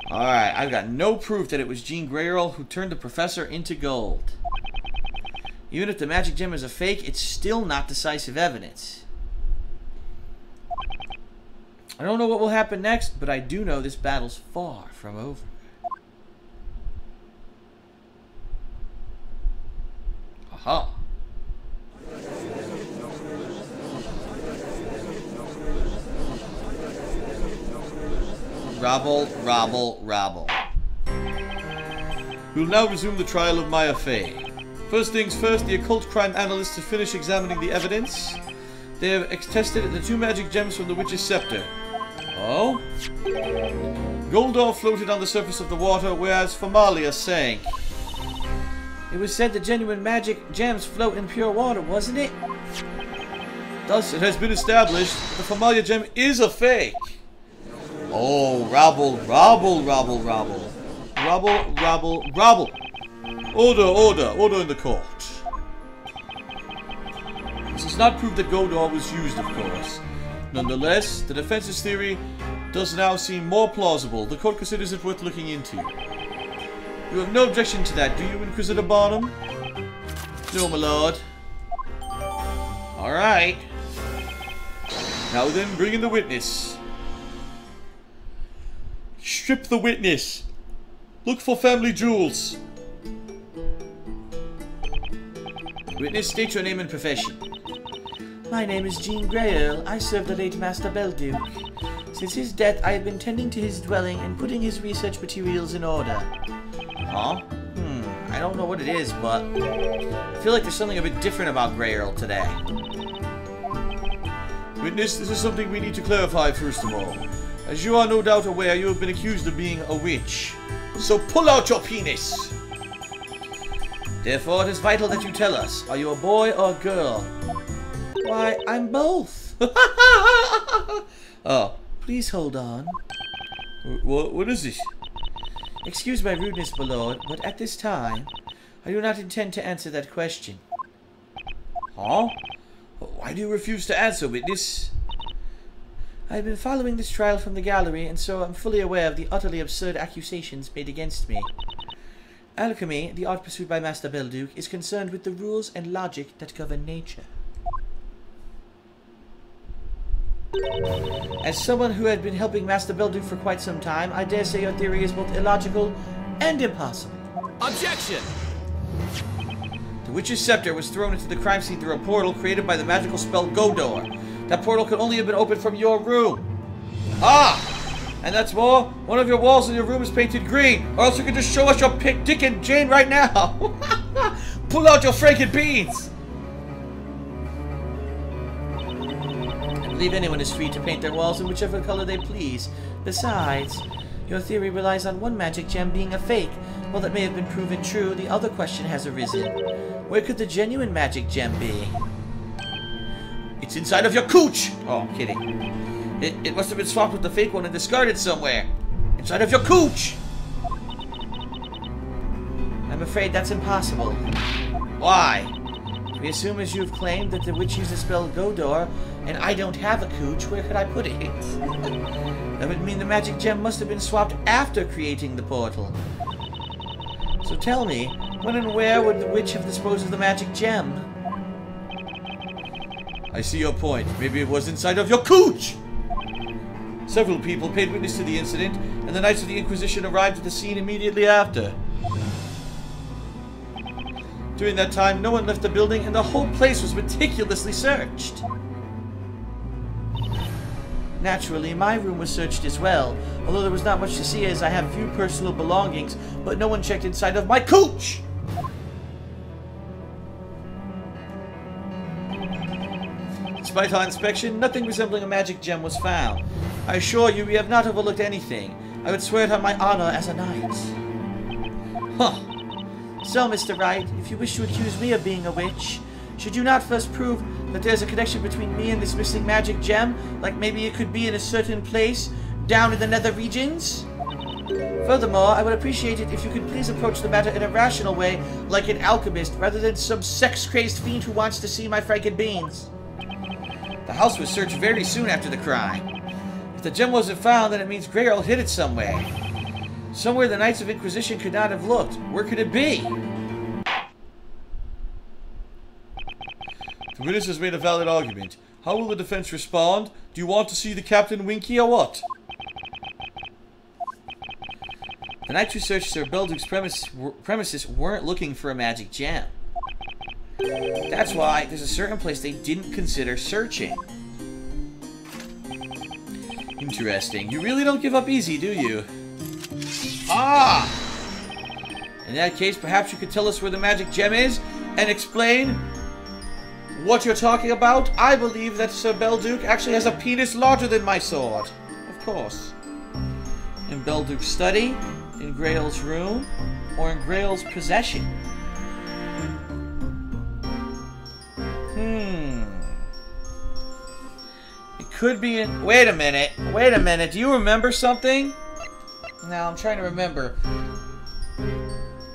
Alright, I've got no proof that it was Jean Greyrell who turned the professor into gold. Even if the magic gem is a fake, it's still not decisive evidence. I don't know what will happen next, but I do know this battle's far from over. Aha. Rabble, rabble, rabble. We'll now resume the trial of Maya Fey. First things first, the occult crime analysts have finished examining the evidence. They have tested the 2 magic gems from the witch's scepter. Oh? Goldor floated on the surface of the water, whereas Famalia sank. It was said that genuine magic gems float in pure water, wasn't it? Thus, it has been established that the Famalia gem is a fake. Oh, rabble, rabble, rabble, rabble. Rabble, rabble, rabble. Order, order, order in the court. This does not prove that Goldor was used, of course. Nonetheless, the defense's theory does now seem more plausible. The court considers it worth looking into. You have no objection to that, do you, Inquisitor Barnum? No, my lord. Alright. Now then, bring in the witness. Strip the witness. Look for family jewels. Witness, state your name and profession. My name is Jean Greyrell. I serve the late Master Belduke. Since his death, I have been tending to his dwelling and putting his research materials in order. Huh? I don't know what it is, but I feel like there's something a bit different about Greyrell today. Witness, this is something we need to clarify first of all. As you are no doubt aware, you have been accused of being a witch. So pull out your penis! Therefore, it is vital that you tell us, are you a boy or a girl? Why, I'm both. Oh, please hold on. What is this? Excuse my rudeness, my lord, but at this time, I do not intend to answer that question. Huh? Why do you refuse to answer, witness? I have been following this trial from the gallery, and so I'm fully aware of the utterly absurd accusations made against me. Alchemy, the art pursued by Master Belduke, is concerned with the rules and logic that govern nature. As someone who had been helping Master Belduke for quite some time, I dare say your theory is both illogical and impossible. Objection! The witch's scepter was thrown into the crime scene through a portal created by the magical spell Godor. That portal could only have been opened from your room. Ah! And that's more, one of your walls in your room is painted green, or else you can just show us your pick, Dick, and Jane right now. Pull out your franken beans! I believe anyone is free to paint their walls in whichever color they please. Besides, your theory relies on one magic gem being a fake. While that may have been proven true, the other question has arisen. Where could the genuine magic gem be? It's inside of your cooch! Oh, I'm kidding. It must have been swapped with the fake one and discarded somewhere. Inside of your cooch! I'm afraid that's impossible. Why? We assume, as you've claimed, that the witch used the spell Godor, and I don't have a cooch, where could I put it? That would mean the magic gem must have been swapped after creating the portal. So tell me, when and where would the witch have disposed of the magic gem? I see your point. Maybe it was inside of your cooch! Several people paid witness to the incident, and the Knights of the Inquisition arrived at the scene immediately after. During that time, no one left the building, and the whole place was meticulously searched. Naturally, my room was searched as well, although there was not much to see as I have few personal belongings, but no one checked inside of my cooch! Despite our inspection, nothing resembling a magic gem was found. I assure you, we have not overlooked anything. I would swear it on my honor as a knight. Huh. So, Mr. Wright, if you wish to accuse me of being a witch, should you not first prove that there's a connection between me and this missing magic gem? Like maybe it could be in a certain place, down in the nether regions? Furthermore, I would appreciate it if you could please approach the matter in a rational way, like an alchemist, rather than some sex-crazed fiend who wants to see my franken beans. The house was searched very soon after the crime. If the gem wasn't found, then it means Greyrell hid it somewhere. Somewhere the Knights of Inquisition could not have looked. Where could it be? The witness has made a valid argument. How will the defense respond? Do you want to see the captain winky or what? The Knights who searched Sir Belduke's premises weren't looking for a magic gem. That's why there's a certain place they didn't consider searching. Interesting. You really don't give up easy, do you? Ah! In that case, perhaps you could tell us where the magic gem is and explain what you're talking about. I believe that Sir Belduke actually has a penis larger than my sword. Of course. In Belduke's study, in Grail's room, or in Grail's possession. It could be in... Wait a minute. Wait a minute. Do you remember something? No, I'm trying to remember.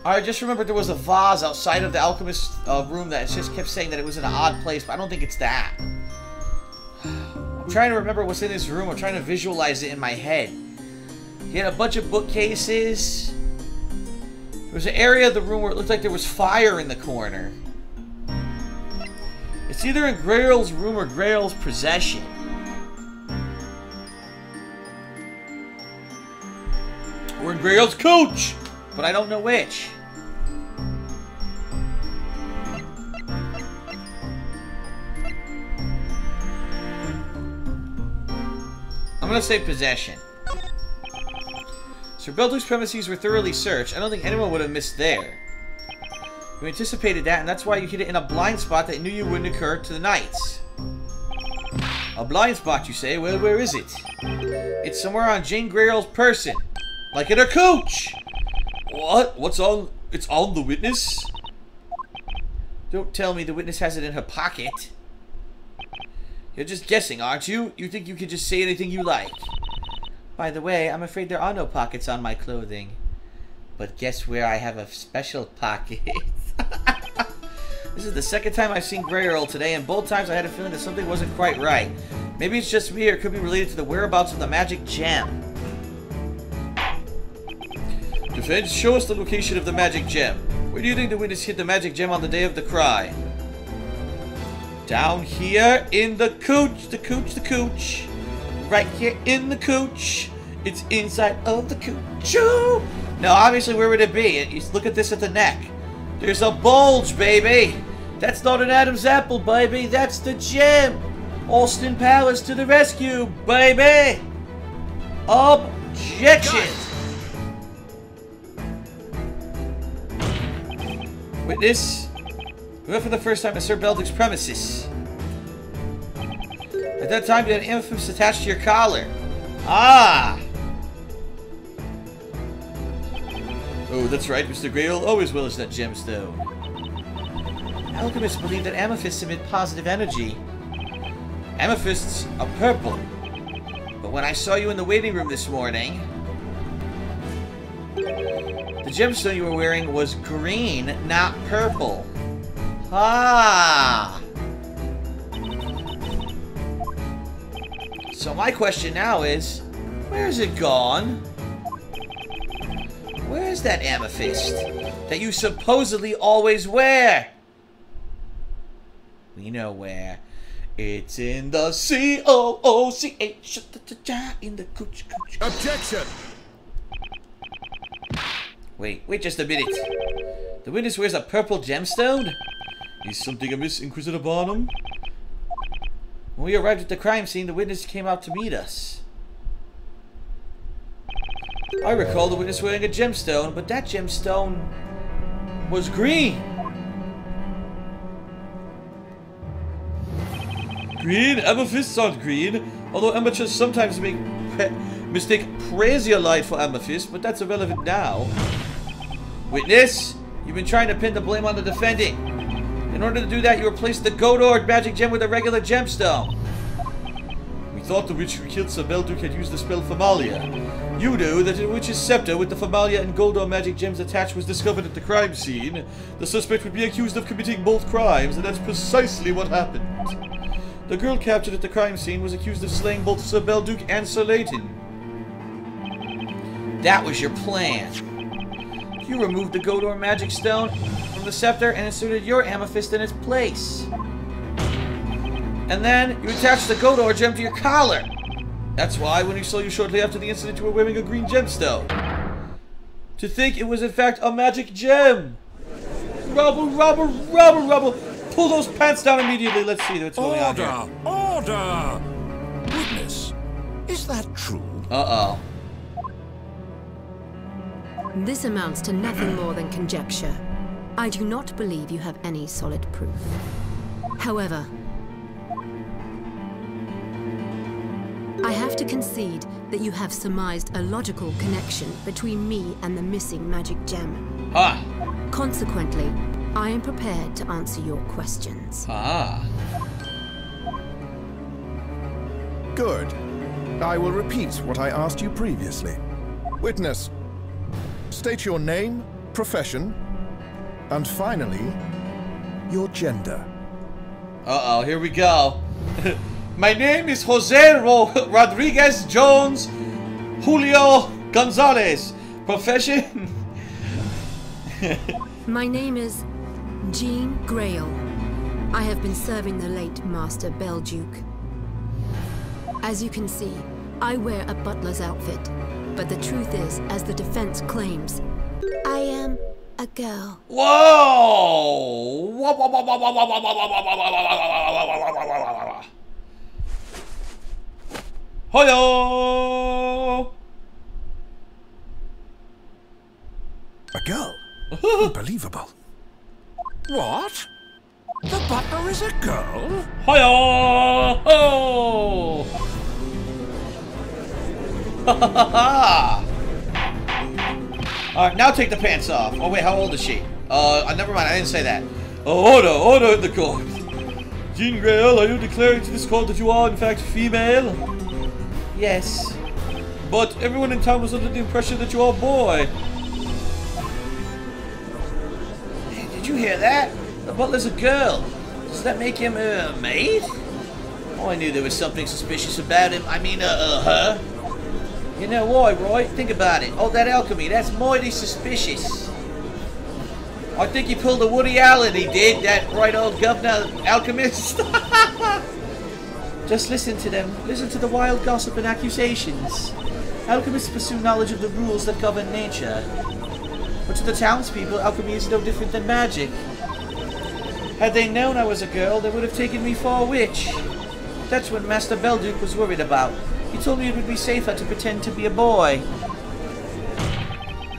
I just remembered there was a vase outside of the alchemist's room that just kept saying that it was in an odd place, but I don't think it's that. I'm trying to remember what's in his room. I'm trying to visualize it in my head. He had a bunch of bookcases. There was an area of the room where it looked like there was fire in the corner. It's either in Grail's room or Grail's possession. Or in Grail's coach! But I don't know which. I'm gonna say possession. Sir Belduke's premises were thoroughly searched. I don't think anyone would have missed there. You anticipated that, and that's why you hid it in a blind spot that you knew you wouldn't occur to the Knights. A blind spot, you say? Well, where is it? It's somewhere on Jane Grail's person. Like in her coach! What? What's on? It's on the witness? Don't tell me the witness has it in her pocket. You're just guessing, aren't you? You think you can just say anything you like. By the way, I'm afraid there are no pockets on my clothing. But guess where I have a special pocket? This is the second time I've seen Grey Earl today, and both times I had a feeling that something wasn't quite right. Maybe it's just me, or it could be related to the whereabouts of the magic gem. Defense, show us the location of the magic gem. Where do you think the witness hid the magic gem on the day of the crime? Down here in the cooch, the cooch. Right here in the cooch. It's inside of the cooch. Ooh. Now, obviously, where would it be? You look at this at the neck. There's a bulge, baby. That's not an Adam's apple, baby. That's the gem. Austin Palace to the rescue, baby. Objection. Witness, we went for the first time to Sir Belduke's premises. At that time, you had an amethyst attached to your collar. Ah! Oh, that's right. Mr. Grail always wills that gemstone. Alchemists believe that amethysts emit positive energy. Amethysts are purple. But when I saw you in the waiting room this morning, the gemstone you were wearing was green, not purple. Ah! So my question now is, where's it gone? Where's that amethyst that you supposedly always wear? We know where. It's in the C-O-O-C-H in the cooch. Objection! Wait just a minute. The witness wears a purple gemstone? Is something amiss, Inquisitor Barnum? When we arrived at the crime scene, the witness came out to meet us. I recall the witness wearing a gemstone, but that gemstone was green. Green? Amethysts aren't green, although amateurs sometimes mistake prasiolite for amethyst, but that's irrelevant now. Witness, you've been trying to pin the blame on the defendant. In order to do that, you replaced the Godord magic gem with a regular gemstone. We thought the witch who killed Sir Belduke had used the spell Familia. You know that a witch's scepter with the Familia and Goldor magic gems attached was discovered at the crime scene. The suspect would be accused of committing both crimes, and that's precisely what happened. The girl captured at the crime scene was accused of slaying both Sir Belduke and Sir Layton. That was your plan. You removed the Godor magic stone from the scepter and inserted your amethyst in its place. And then you attached the Godor gem to your collar. That's why, when we saw you shortly after the incident, you were wearing a green gemstone. To think it was in fact a magic gem. Rubble. Pull those pants down immediately. Let's see what's going on here. Order! Witness, is that true? Uh-oh. This amounts to nothing more than conjecture. I do not believe you have any solid proof. However, I have to concede that you have surmised a logical connection between me and the missing magic gem. Ah. Consequently, I am prepared to answer your questions. Ah. Good. I will repeat what I asked you previously. Witness, state your name, profession, and finally, your gender. Uh-oh, here we go. My name is Jose Rodriguez Jones Julio Gonzalez. Profession? My name is Jean Grail. I have been serving the late Master Belduke. As you can see, I wear a butler's outfit. But the truth is, as the defense claims, I am a girl. Whoa! Hoyo! A girl? Unbelievable. What? The butler is a girl? Hoyo! Ho! Ha ha ha ha! Alright, now take the pants off. Oh wait, how old is she? Never mind, I didn't say that. Order in the court. Jean Grail, are you declaring to this court that you are in fact female? Yes. But everyone in town was under the impression that you are a boy. Hey, did you hear that? The butler's a girl. Does that make him a maid? Oh, I knew there was something suspicious about him. I mean, her. You know why, Wright? Think about it. Oh, that alchemy, that's mighty suspicious. I think he pulled a Woody Allen, he did, that right old governor alchemist. Just listen to them. Listen to the wild gossip and accusations. Alchemists pursue knowledge of the rules that govern nature. But to the townspeople, alchemy is no different than magic. Had they known I was a girl, they would have taken me for a witch. That's what Master Belduke was worried about. He told me it would be safer to pretend to be a boy.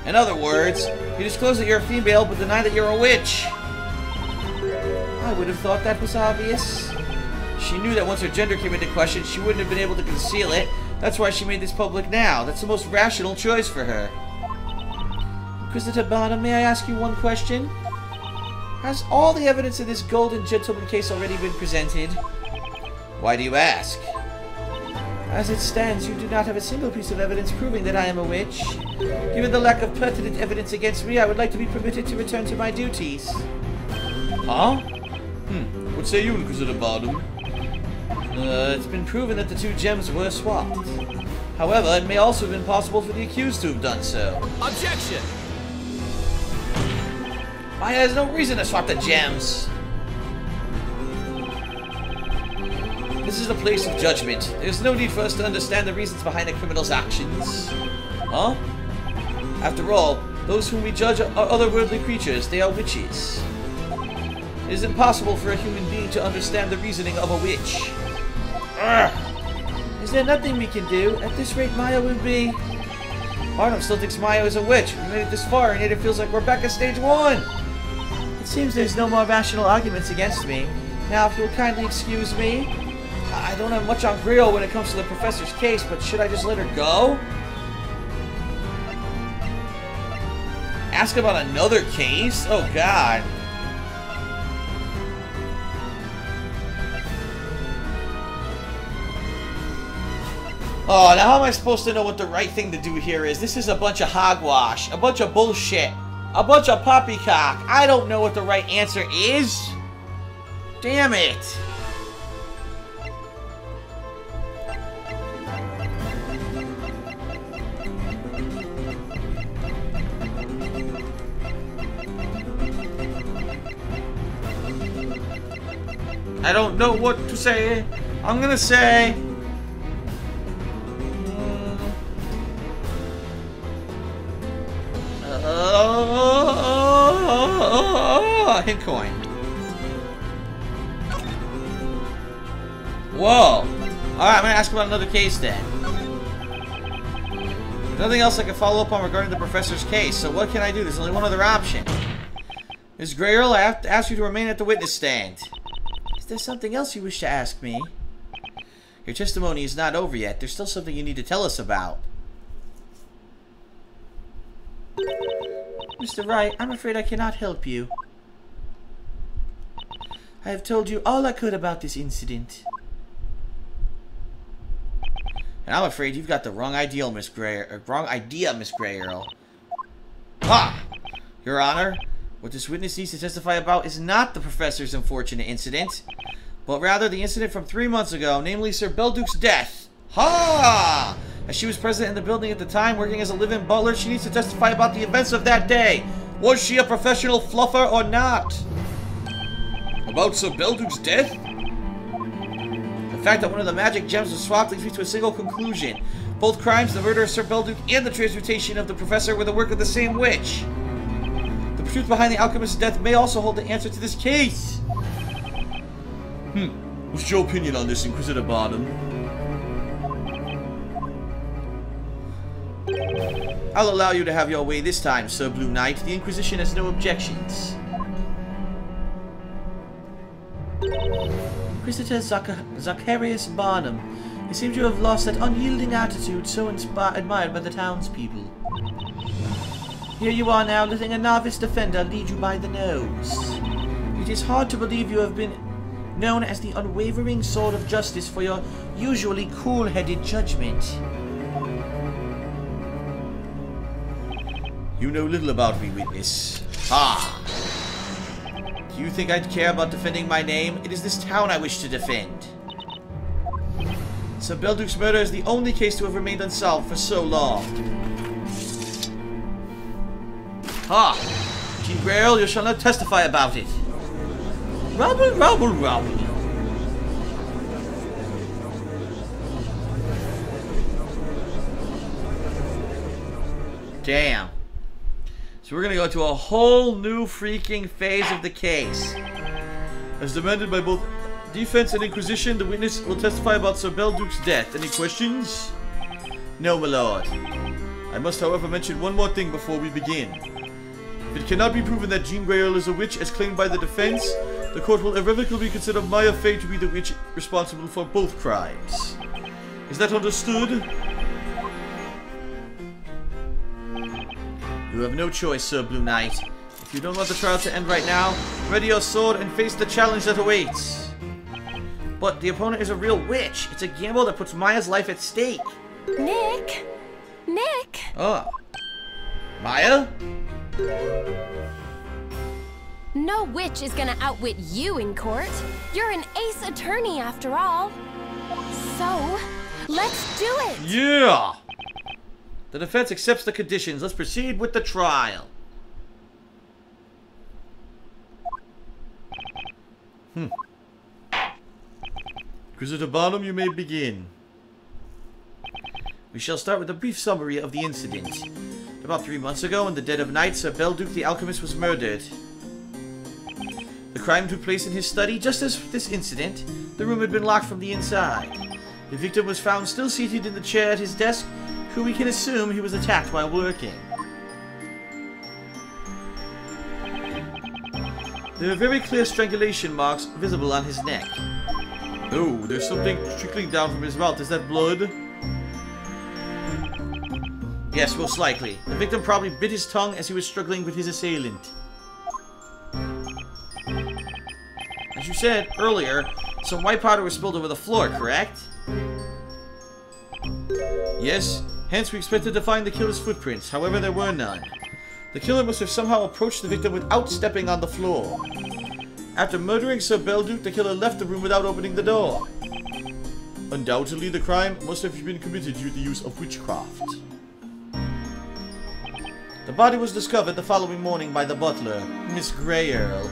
In other words, you disclose that you're a female, but deny that you're a witch. I would have thought that was obvious. She knew that once her gender came into question, she wouldn't have been able to conceal it. That's why she made this public now. That's the most rational choice for her. Inquisitor Barnum, may I ask you one question? Has all the evidence in this Golden Gentleman case already been presented? Why do you ask? As it stands, you do not have a single piece of evidence proving that I am a witch. Given the lack of pertinent evidence against me, I would like to be permitted to return to my duties. Huh? What say you, Inquisitor Barnum? It's been proven that the two gems were swapped. However, it may also have been possible for the accused to have done so. Objection! Why, there's no reason to swap the gems. This is a place of judgment. There's no need for us to understand the reasons behind a criminal's actions. Huh? After all, those whom we judge are otherworldly creatures. They are witches. It is impossible for a human being to understand the reasoning of a witch. Is there nothing we can do? At this rate, Maya will be... Barnum still thinks Maya is a witch. We made it this far, and yet it feels like we're back at stage 1. It seems there's no more rational arguments against me. Now, if you'll kindly excuse me... I don't have much on Grail when it comes to the professor's case, but should I just let her go? Ask about another case? Oh, God. Oh, now how am I supposed to know what the right thing to do here is? This is a bunch of hogwash. A bunch of bullshit. A bunch of poppycock. I don't know what the right answer is. Damn it. I don't know what to say. I'm gonna say... hint coin. Whoa. Alright, I'm gonna ask about another case then. There's nothing else I can follow up on regarding the professor's case, so what can I do? There's only one other option. Ms. Grayle, I have to ask you to remain at the witness stand. Is there something else you wish to ask me? Your testimony is not over yet. There's still something you need to tell us about. Mr. Wright, I'm afraid I cannot help you. I have told you all I could about this incident. And I'm afraid you've got the wrong idea, Miss Grayle. Ah! Your Honor, what this witness needs to testify about is not the professor's unfortunate incident, but rather the incident from 3 months ago, namely Sir Belduke's death. Ha! As she was present in the building at the time, working as a live-in butler, she needs to testify about the events of that day. Was she a professional fluffer or not? About Sir Belduke's death? The fact that one of the magic gems was swapped leads me to a single conclusion. Both crimes, the murder of Sir Belduke and the transmutation of the professor, were the work of the same witch. The truth behind the alchemist's death may also hold the answer to this case. What's your opinion on this, Inquisitor Barnum? I'll allow you to have your way this time, Sir Blue Knight. The Inquisition has no objections. Inquisitor Zacharias Barnum. You seem to have lost that unyielding attitude so admired by the townspeople. Here you are now, letting a novice defender lead you by the nose. It is hard to believe you have been known as the unwavering sword of justice for your usually cool-headed judgment. You know little about me, witness. Ah! Do you think I'd care about defending my name? It is this town I wish to defend. Sir Belduke's murder is the only case to have remained unsolved for so long. Ha! Jean Grayle, you shall not testify about it. Rubble, rubble, rubble. Damn. So we're gonna go to a whole new freaking phase of the case. As demanded by both defense and inquisition, the witness will testify about Sir Belduke's death. Any questions? No, my lord. I must, however, mention one more thing before we begin. If it cannot be proven that Jean Grayle is a witch as claimed by the defense, the court will irrevocably consider Maya Fey to be the witch responsible for both crimes. Is that understood? You have no choice, Sir Blue Knight. If you don't want the trial to end right now, ready your sword and face the challenge that awaits. But the opponent is a real witch. It's a gamble that puts Maya's life at stake. Nick! Nick! Oh. Maya? No witch is gonna outwit you in court. You're an ace attorney after all. So, let's do it! Yeah! The defense accepts the conditions. Let's proceed with the trial. Inquisitor Barnum, you may begin. We shall start with a brief summary of the incident. About 3 months ago, in the dead of night, Sir Belduke the alchemist was murdered. The crime took place in his study. Just as this incident, the room had been locked from the inside. The victim was found still seated in the chair at his desk, who we can assume he was attacked while working. There are very clear strangulation marks visible on his neck. Oh, there's something trickling down from his mouth. Is that blood? Yes, most likely. The victim probably bit his tongue as he was struggling with his assailant. As you said earlier, some white powder was spilled over the floor, correct? Yes, hence we expected to find the killer's footprints. However, there were none. The killer must have somehow approached the victim without stepping on the floor. After murdering Sir Belduke, the killer left the room without opening the door. Undoubtedly, the crime must have been committed through the use of witchcraft. The body was discovered the following morning by the butler, Miss Grayle.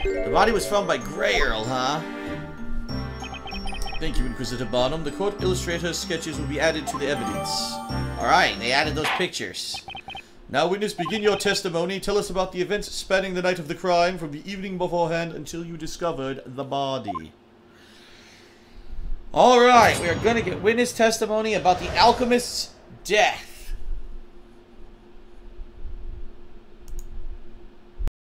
The body was found by Grail, huh? Thank you, Inquisitor Barnum. The court illustrator's sketches will be added to the evidence. Alright, they added those pictures. Now, witness, begin your testimony. Tell us about the events spanning the night of the crime, from the evening beforehand until you discovered the body. Alright, we are going to get witness testimony about the alchemist's death.